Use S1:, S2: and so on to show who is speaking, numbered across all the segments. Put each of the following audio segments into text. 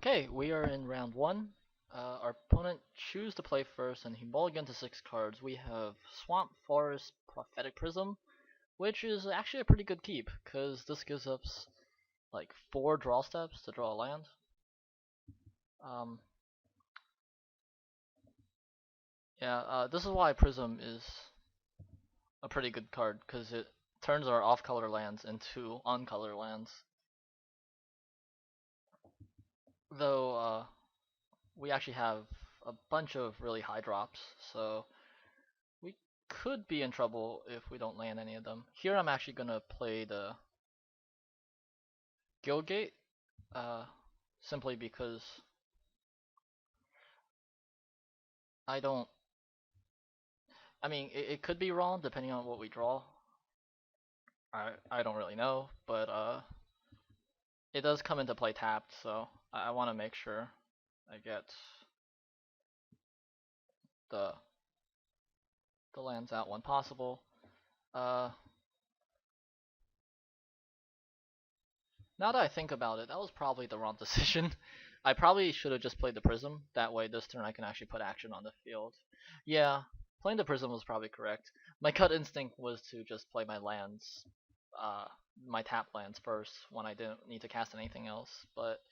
S1: Okay, we are in round one. Our opponent choose to play first, and he mulliganed to 6 cards. We have Swamp, Forest, Prophetic Prism, which is actually a pretty good keep, because this gives us like 4 draw steps to draw a land. Um, yeah, this is why Prism is a pretty good card, because it turns our off-color lands into on-color lands. Though, we actually have a bunch of really high drops, so we could be in trouble if we don't land any of them. Here I'm actually gonna play the Guildgate, uh, simply because I don't. I mean, it could be wrong depending on what we draw. I don't really know, but it does come into play tapped, so I want to make sure I get the the lands out when possible. Uh, Now that I think about it, that was probably the wrong decision. I probably should have just played the Prism. That way this turn I can actually put action on the field. Yeah, playing the Prism was probably correct. My gut instinct was to just play my lands, uh, my tap lands first when I didn't need to cast anything else. But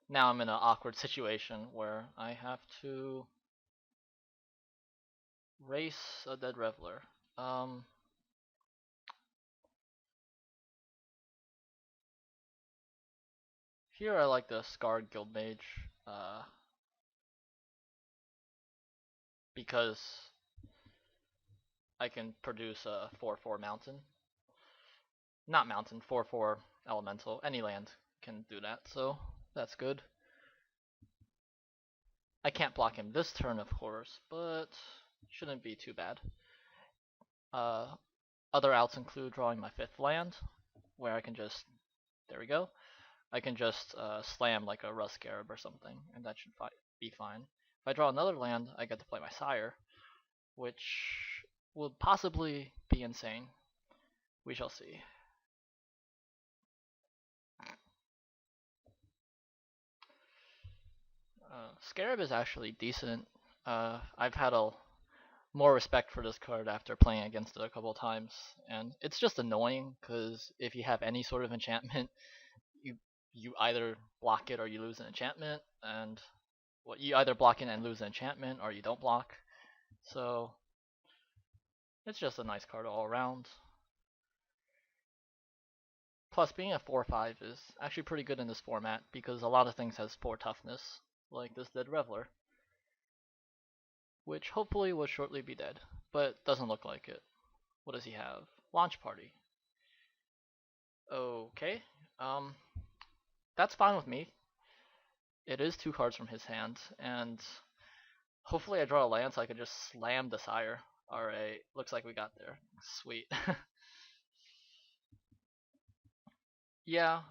S1: now I'm in an awkward situation where I have to race a Dead Reveler. Um, Here I like the Scarred Guildmage, because I can produce a 4/4 mountain. Not mountain, 4/4 elemental. Any land can do that, so that's good. I can't block him this turn, of course, but shouldn't be too bad. Uh, Other outs include drawing my 5th land, where I can just, there we go. I can just slam like a Rust Scarab or something, and that should be fine. If I draw another land, I get to play my Sire, which will possibly be insane. We shall see. Scarab is actually decent. I've had a more respect for this card after playing against it a couple of times, and it's just annoying because if you have any sort of enchantment, you you either block it or you lose an enchantment, and well, you either block it and lose an enchantment or you don't block. So it's just a nice card all around. Plus, being a 4/5 is actually pretty good in this format because a lot of things has 4 toughness, like this Dead Reveler, which hopefully will shortly be dead, but doesn't look like it. What does he have? Launch Party. Okay, um, that's fine with me. It is 2 cards from his hand, and hopefully I draw a land so I can just slam the Sire. Alright, looks like we got there. Sweet. Yeah,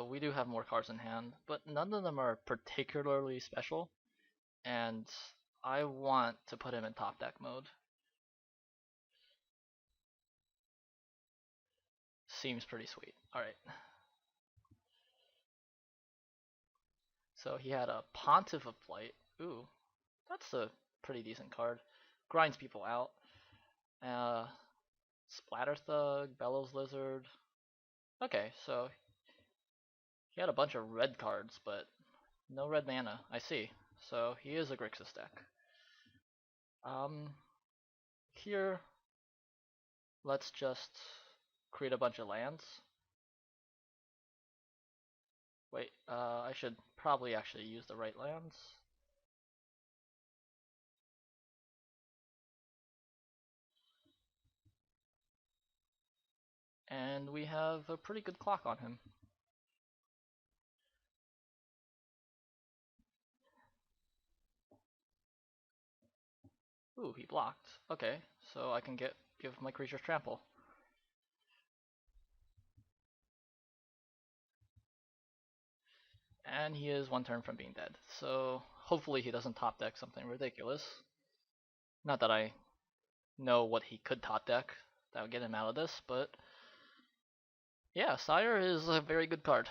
S1: we do have more cards in hand, but none of them are particularly special, and I want to put him in top deck mode. Seems pretty sweet. Alright. So he had a Pontiff of Flight. Ooh, that's a pretty decent card. Grinds people out. Uh, Splatter Thug, Bellows Lizard. Okay, so he had a bunch of red cards, but no red mana. I see. So he is a Grixis deck. Um, Here, let's just create a bunch of lands. Wait, I should probably actually use the right lands. And we have a pretty good clock on him. Ooh, he blocked. Okay, so I can give my creatures trample. And he is 1 turn from being dead. So hopefully he doesn't top deck something ridiculous. Not that I know what he could top deck that would get him out of this, but Yeah, Sire is a very good card.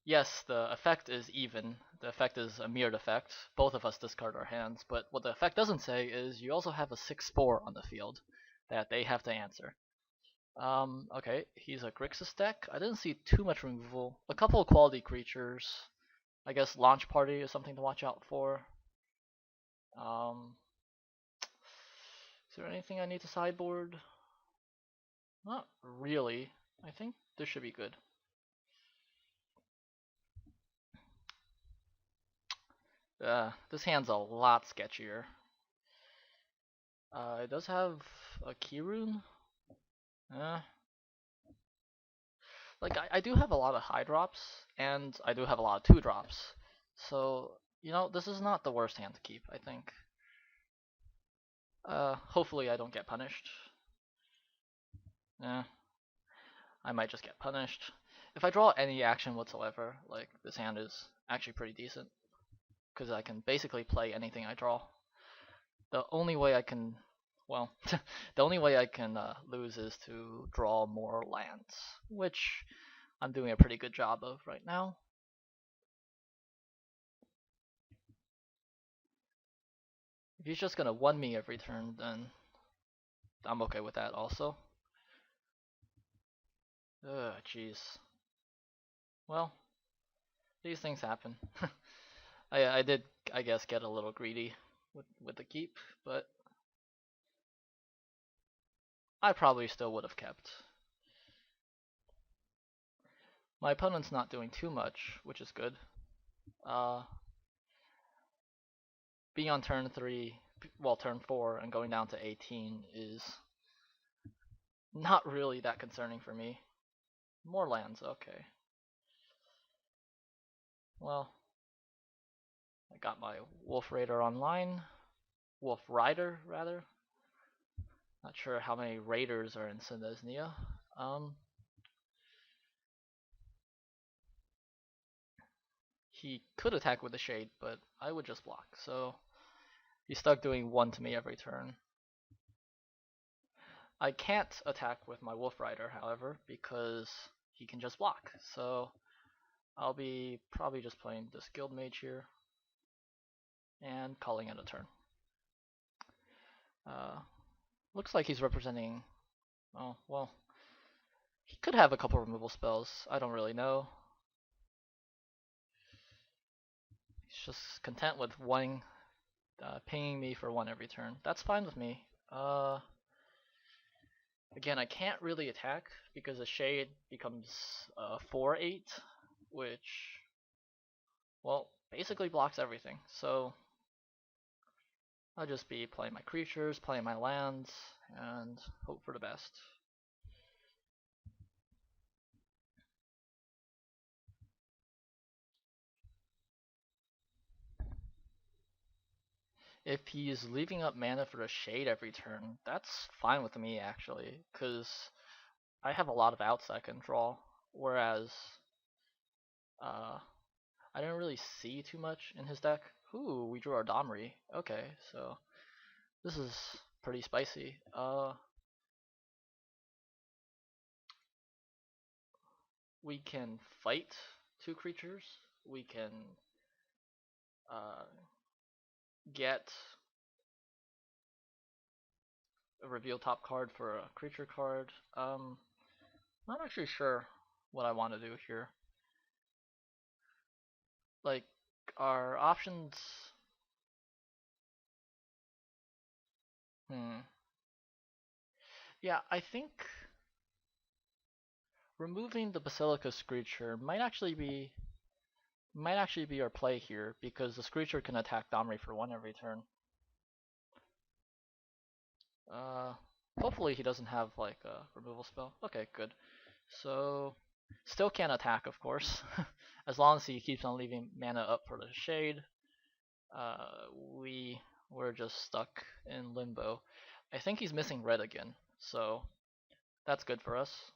S1: Yes, the effect is even. The effect is a mirrored effect. Both of us discard our hands, but what the effect doesn't say is you also have a 6/4 on the field that they have to answer. Okay, he's a Grixis deck. I didn't see too much removal. A couple of quality creatures. I guess Launch Party is something to watch out for. Is there anything I need to sideboard? Not really. I think this should be good. This hand's a lot sketchier. It does have a key rune. Like I do have a lot of high drops, and I do have a lot of 2 drops. So, this is not the worst hand to keep, I think. Hopefully I don't get punished. I might just get punished. If I draw any action whatsoever, like, this hand is actually pretty decent, because I can basically play anything I draw. The only way I can, well, the only way I can lose is to draw more lands, which I'm doing a pretty good job of right now. If he's just gonna 1-me every turn, then I'm okay with that also. Ugh, jeez. Well, these things happen. I did, I guess, get a little greedy with the keep, but I probably still would have kept. My opponent's not doing too much, which is good. Being on turn 3, well, turn 4, and going down to 18 is not really that concerning for me. More lands, okay. Well, I got my Wolf Raider online. Wolf Rider, rather. Not sure how many Raiders are in Synesnia. He could attack with the Shade, but I would just block. So he's stuck doing 1 to me every turn. I can't attack with my Wolf Rider, however, because he can just block. So I'll be probably just playing this Guild Mage here and calling it a turn. Looks like he's representing, oh, well, he could have a couple removal spells. I don't really know. He's just content with pinging me for 1 every turn. That's fine with me. Again, I can't really attack because the Shade becomes 4/8, which, well, basically blocks everything. So I'll just be playing my creatures, playing my lands, and hope for the best. If he's leaving up mana for a Shade every turn, that's fine with me actually, because I have a lot of outs I can draw, whereas I didn't really see too much in his deck. Ooh, we drew our Domri. Okay, so this is pretty spicy. We can fight 2 creatures. We can get a reveal top card for a creature card. Not actually sure what I want to do here. Like, our options. Yeah, I think removing the Basilica Screecher might actually be our play here, because the Screecher can attack Domri for 1 every turn. Hopefully he doesn't have like a removal spell. Okay, good. So still can't attack, of course, as long as he keeps on leaving mana up for the Shade. We're just stuck in limbo. I think he's missing red again, so that's good for us.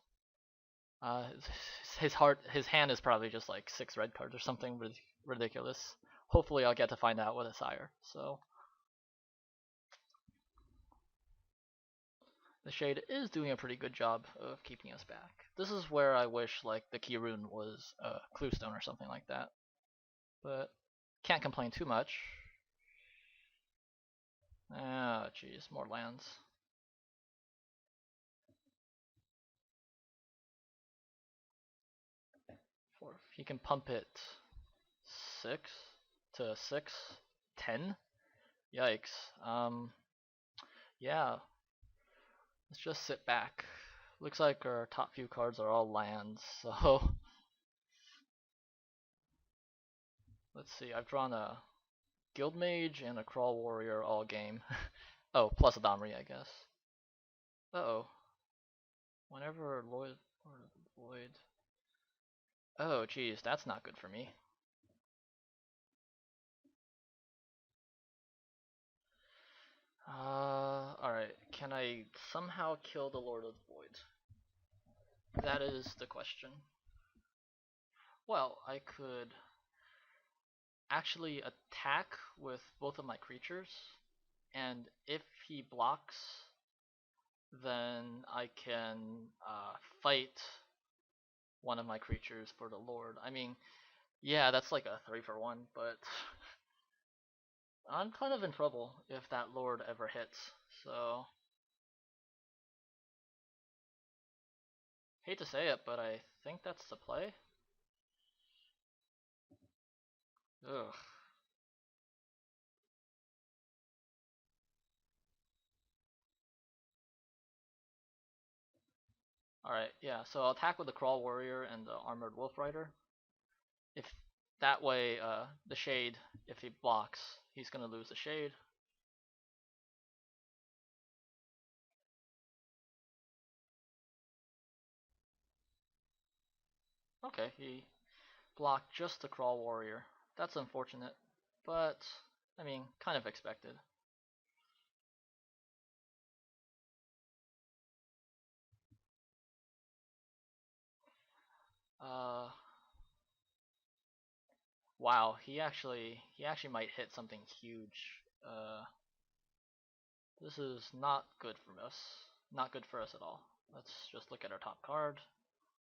S1: His hand is probably just like 6 red cards or something ridiculous. Hopefully I'll get to find out with a Sire. So The Shade is doing a pretty good job of keeping us back. This is where I wish like the key rune was Cluestone or something like that. But can't complain too much. Ah, jeez, more lands. He can pump it 6 to 6, 10. Yikes. Yeah. Let's just sit back. Looks like our top few cards are all lands, so let's see. I've drawn a Guild Mage and a Crawl Warrior all game. Oh, plus a Domri, I guess. Uh-oh. Whenever Lord of the Void. Oh, geez, that's not good for me. Alright. Can I somehow kill the Lord of the Void? That is the question. Well, I could actually attack with both of my creatures, and if he blocks, then I can fight one of my creatures for the Lord. I mean, yeah, that's like a 3-for-1, but I'm kind of in trouble if that Lord ever hits, so hate to say it, but I think that's the play. Ugh. Alright, yeah, so I'll attack with the Crawl Warrior and the Armored Wolf Rider. If that way, the Shade, if he blocks, he's gonna lose the Shade. Okay, he blocked just the Crawl Warrior. That's unfortunate, but, I mean, kind of expected. Uh, wow, he actually might hit something huge. This is not good for us. Not good for us at all. Let's just look at our top card.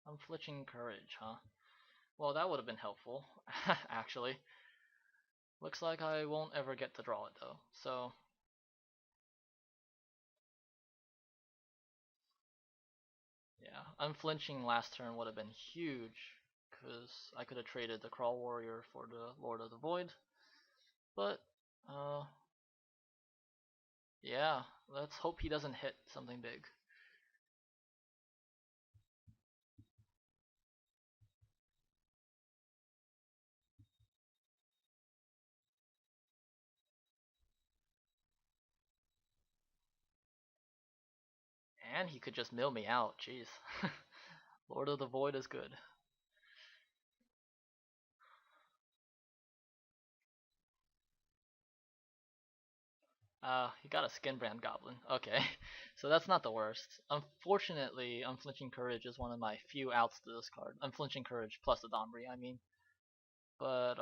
S1: Unflinching Courage, huh? Well, that would have been helpful, actually. Looks like I won't ever get to draw it though, so yeah, unflinching last turn would have been huge, because I could have traded the Crawl Warrior for the Lord of the Void, but yeah, let's hope he doesn't hit something big. And he could just mill me out, jeez. Lord of the Void is good. He got a Skinbrand Goblin. Okay, so that's not the worst. Unfortunately, Unflinching Courage is one of my few outs to this card. Unflinching Courage plus the Domri, I mean. But,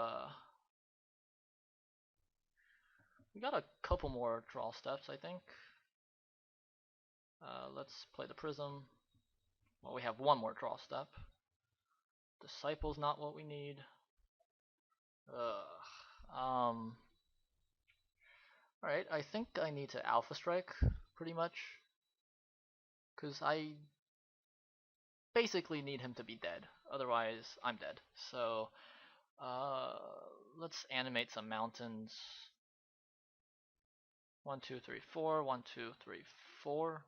S1: we got a couple more draw steps, I think. Let's play the Prism. Well, we have one more draw step. Disciple's not what we need. Alright, I think I need to Alpha Strike, pretty much. Because I basically need him to be dead. Otherwise, I'm dead. So, let's animate some mountains. 1, 2, 3, 4. 1, 2, 3, 4.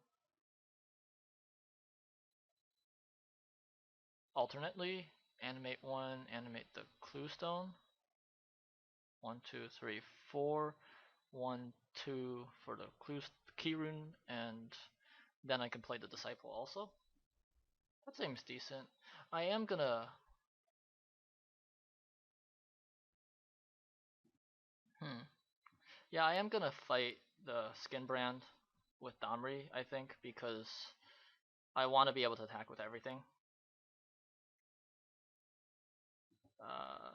S1: Alternately, animate one, animate the Cluestone. 1, 2, 3, 4. 1, 2 for the key rune, and then I can play the Disciple also. That seems decent. I am gonna. Yeah, I am gonna fight the Skinbrand with Domri, I think, because I want to be able to attack with everything. Uh,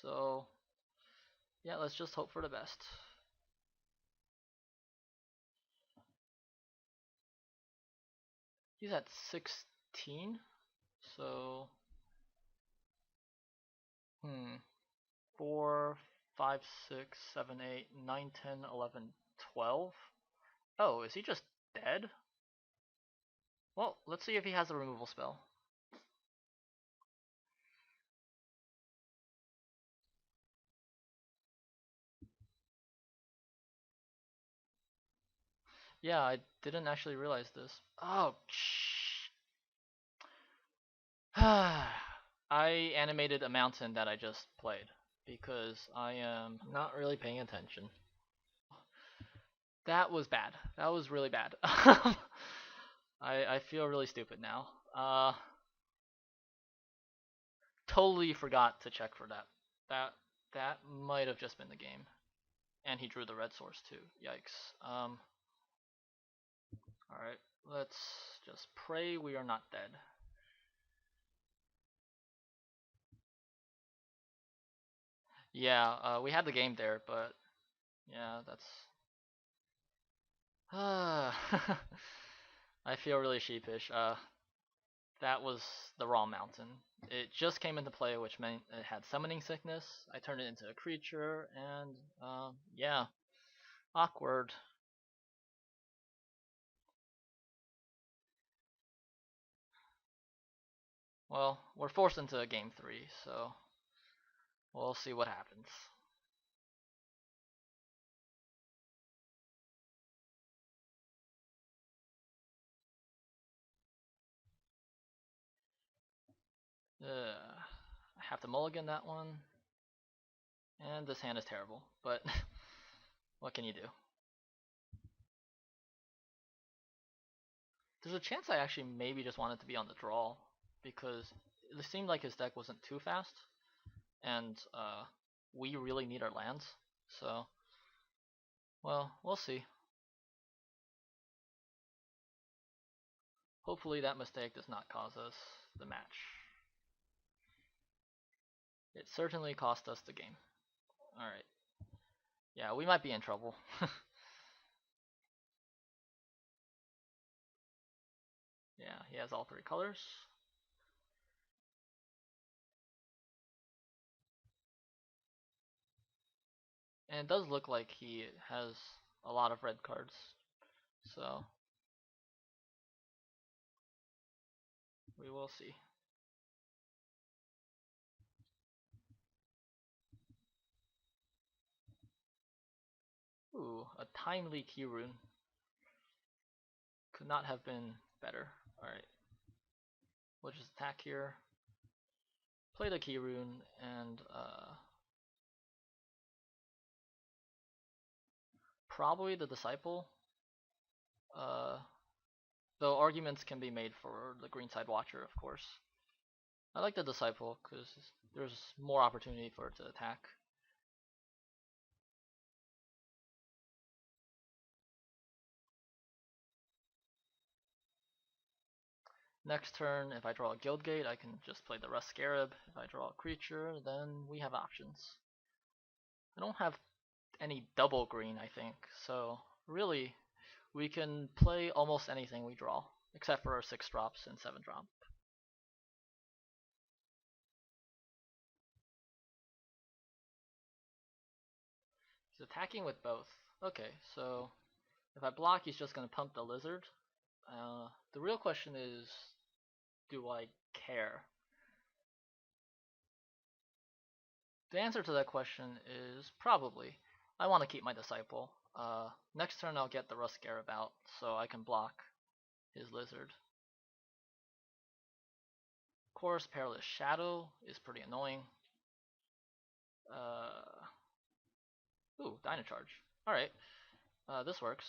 S1: So yeah, let's just hope for the best. He's at 16, so 4, 5, 6, 7, 8, 9, 10, 11, 12. Oh, is he just dead? Well, let's see if he has a removal spell. Yeah, I didn't actually realize this. Oh, shh. I animated a mountain that I just played because I am not really paying attention. That was bad. That was really bad. I feel really stupid now. Totally forgot to check for that. That that might have just been the game. And he drew the red source too. Yikes. Alright, let's just pray we are not dead. Yeah, we had the game there, but yeah, that's I feel really sheepish. That was the raw mountain. It just came into play, which meant it had summoning sickness. I turned it into a creature, and yeah, awkward. Well, we're forced into game 3, so we'll see what happens. I have to mulligan that one, and this hand is terrible, but what can you do? There's a chance I actually maybe just wanted to be on the draw, because it seemed like his deck wasn't too fast, and we really need our lands, so, well, we'll see. Hopefully that mistake does not cause us the match. It certainly cost us the game. Alright. Yeah, we might be in trouble. Yeah, he has all 3 colors. And it does look like he has a lot of red cards. So, we will see. Ooh, a timely key rune. Could not have been better. Alright. We'll just attack here. Play the key rune and probably the disciple. Though arguments can be made for the Greenside Watcher, of course. I like the disciple because there's more opportunity for it to attack. Next turn, if I draw a Guildgate, I can just play the Rust Scarab. If I draw a creature, then we have options. I don't have any double green, I think, so really, we can play almost anything we draw, except for our 6 drops and 7 drop. He's attacking with both. Okay, so if I block, he's just going to pump the lizard. The real question is, do I care? The answer to that question is probably. I want to keep my disciple. Next turn I'll get the Rust Scarab out so I can block his lizard. Of course, Perilous Shadow is pretty annoying. Ooh, Dynacharge. Alright, this works.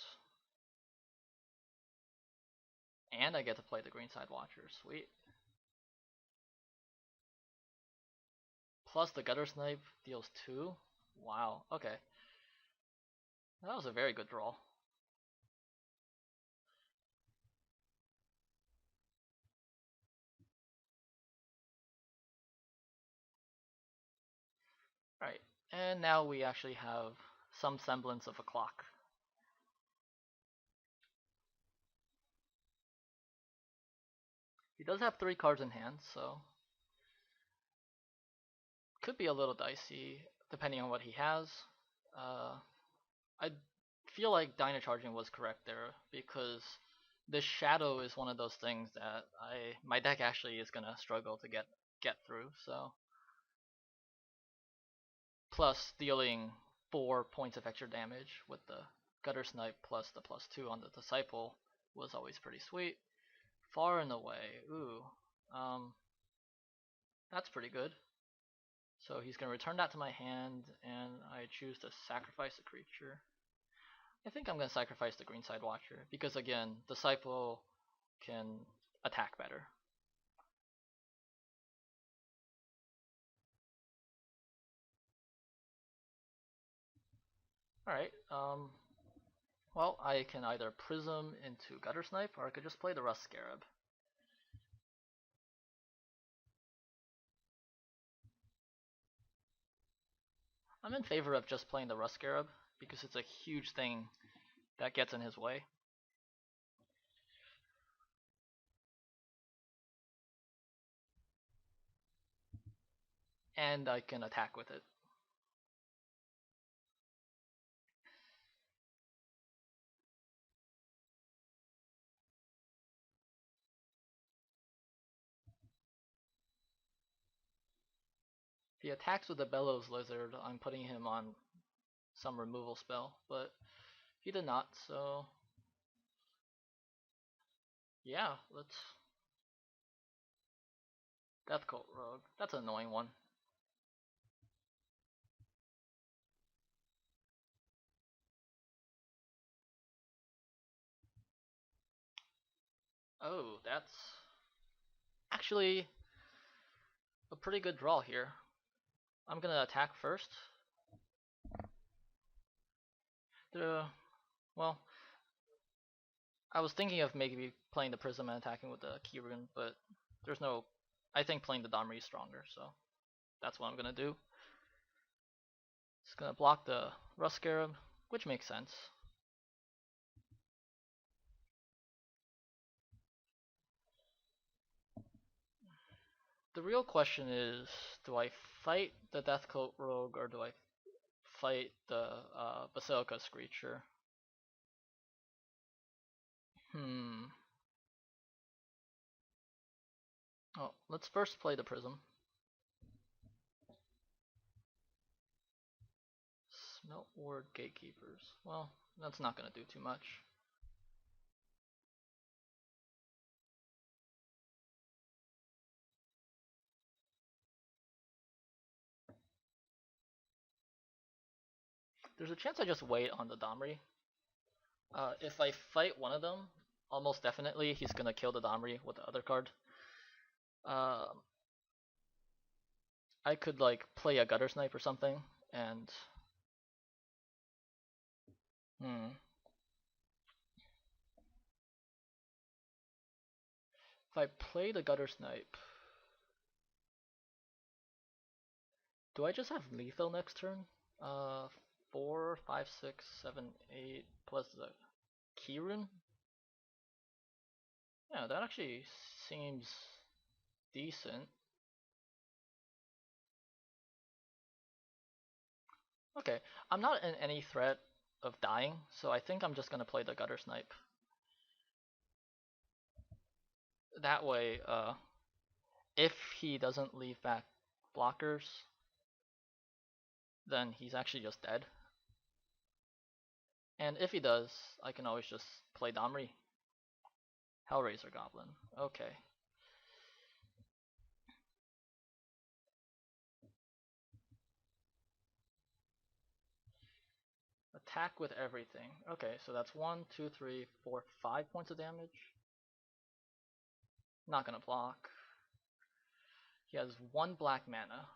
S1: And I get to play the Greenside Watcher. Sweet. Plus the Gutter Snipe deals 2. Wow, okay. That was a very good draw. Right, and now we actually have some semblance of a clock. He does have 3 cards in hand, so could be a little dicey depending on what he has. Uh, I feel like Dino Charging was correct there because this Shadow is one of those things that my deck actually is gonna struggle to get through. So plus dealing 4 points of extra damage with the Gutter Snipe plus the +2 on the Disciple was always pretty sweet. Far and away, ooh, um, that's pretty good. So he's gonna return that to my hand, and I choose to sacrifice a creature. I think I'm gonna sacrifice the Greenside Watcher because again, Disciple can attack better. Alright, well, I can either Prism into Gutter Snipe, or I could just play the Rust Scarab. I'm in favor of just playing the Rust Scarab because it's a huge thing that gets in his way. And I can attack with it. If he attacks with the Bellows Lizard, I'm putting him on some removal spell, but he did not, so yeah, let's Death Cult Rogue. That's an annoying one. Oh, that's actually a pretty good draw here. I'm gonna attack first. The well, I was thinking of maybe playing the Prism and attacking with the Keyrune, but there's no. I think playing the Domri is stronger, so that's what I'm gonna do. Just gonna block the Rust Scarab, which makes sense. The real question is, do I fight the Death Cult Rogue or do I fight the Basilica Screecher? Hmm. Oh, let's first play the Prism. Smelt Ward Gatekeepers. Well, that's not gonna do too much. There's a chance I just wait on the Domri. If I fight one of them, almost definitely he's gonna kill the Domri with the other card. Uh, I could like play a Gutter Snipe or something, and hmm. If I play the Gutter Snipe, do I just have lethal next turn? Uh, 4, 5, 6, 7, 8 plus the Keyrune? Yeah, that actually seems decent. Okay, I'm not in any threat of dying, so I think I'm just gonna play the Gutter Snipe. That way, if he doesn't leave back blockers, then he's actually just dead. And if he does, I can always just play Domri. Hellraiser Goblin. Okay. Attack with everything. Okay, so that's 1, 2, 3, 4, 5 points of damage. Not gonna block. He has 1 black mana.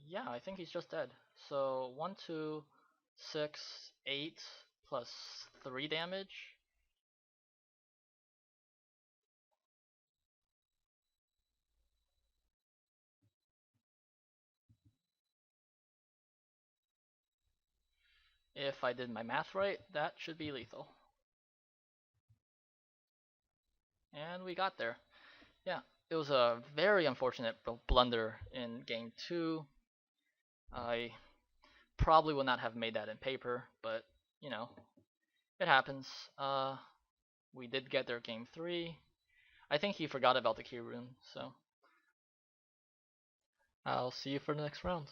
S1: Yeah, I think he's just dead. So 1, 2, 6, 8 plus 3 damage. If I did my math right, that should be lethal. And we got there. Yeah, it was a very unfortunate blunder in game 2. I probably would not have made that in paper, but you know, it happens. We did get there game 3. I think he forgot about the key rune, so I'll see you for the next round.